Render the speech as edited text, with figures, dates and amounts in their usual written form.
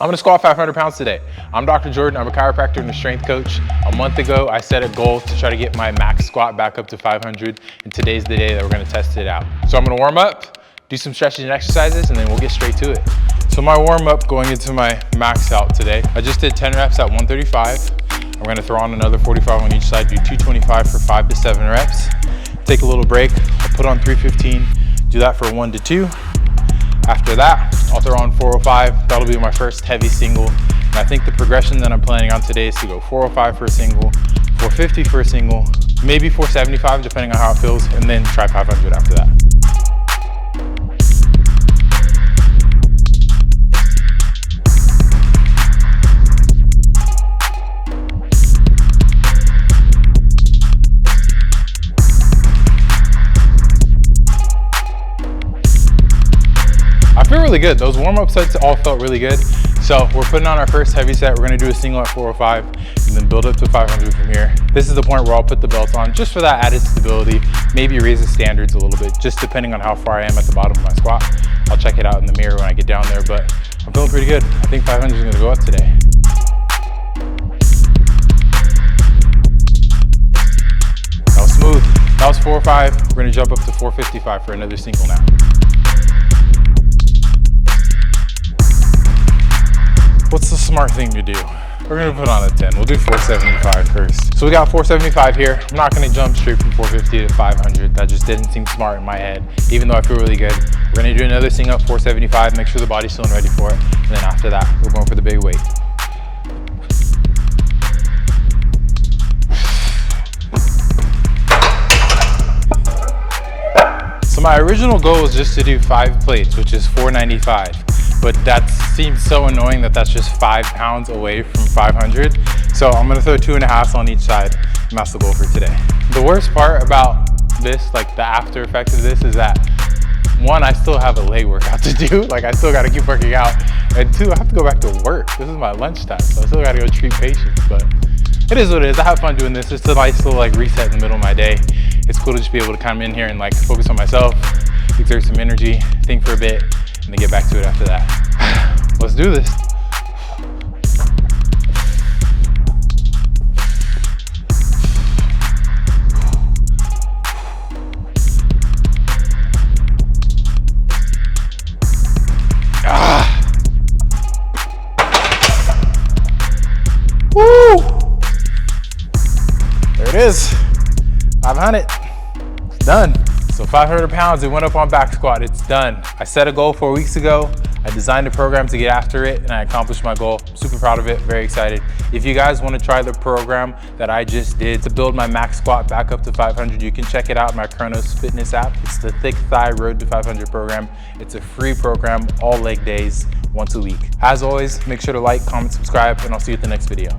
I'm gonna squat 500 pounds today. I'm Dr. Jordan, I'm a chiropractor and a strength coach. A month ago, I set a goal to try to get my max squat back up to 500, and today's the day that we're gonna test it out. So I'm gonna warm up, do some stretches and exercises, and then we'll get straight to it. So my warm up going into my max out today, I just did 10 reps at 135. I'm gonna throw on another 45 on each side, do 225 for 5 to 7 reps. Take a little break, I'll put on 315, do that for 1 to 2. After that, I'll throw on 405. That'll be my first heavy single. And I think the progression that I'm planning on today is to go 405 for a single, 450 for a single, maybe 475 depending on how it feels, and then try 500 after that. I feel really good. Those warm-up sets all felt really good. So we're putting on our first heavy set. We're gonna do a single at 405 and then build up to 500 from here. This is the point where I'll put the belt on just for that added stability, maybe raise the standards a little bit, just depending on how far I am at the bottom of my squat. I'll check it out in the mirror when I get down there, but I'm feeling pretty good. I think 500 is gonna go up today. That was smooth. That was 405. We're gonna jump up to 455 for another single now. What's the smart thing to do? We're gonna put on a 10. We'll do 475 first. So we got 475 here. I'm not gonna jump straight from 450 to 500. That just didn't seem smart in my head, even though I feel really good. We're gonna do another single at 475, make sure the body's feeling ready for it. And then after that, we're going for the big weight. So my original goal was just to do 5 plates, which is 495. But that seems so annoying that that's just 5 pounds away from 500. So I'm gonna throw 2.5 on each side, and that's the goal for today. The worst part about this, like the after effect of this, is that 1, I still have a leg workout to do. Like I still gotta keep working out. And 2, I have to go back to work. This is my lunchtime, so I still gotta go treat patients. But it is what it is. I have fun doing this. It's a nice little like reset in the middle of my day. It's cool to just be able to come in here and like focus on myself, exert some energy, think for a bit, and then get back to it after that. Let's do this. Woo! There it is, 500, it's done. So 500 pounds, it went up on back squat, it's done. I set a goal 4 weeks ago. I designed a program to get after it and I accomplished my goal. Super proud of it, very excited. If you guys want to try the program that I just did to build my max squat back up to 500, you can check it out in my Chronos Fitness App. It's the Thick Thigh Road to 500 program. It's a free program, all leg days, once a week. As always, make sure to like, comment, subscribe, and I'll see you at the next video.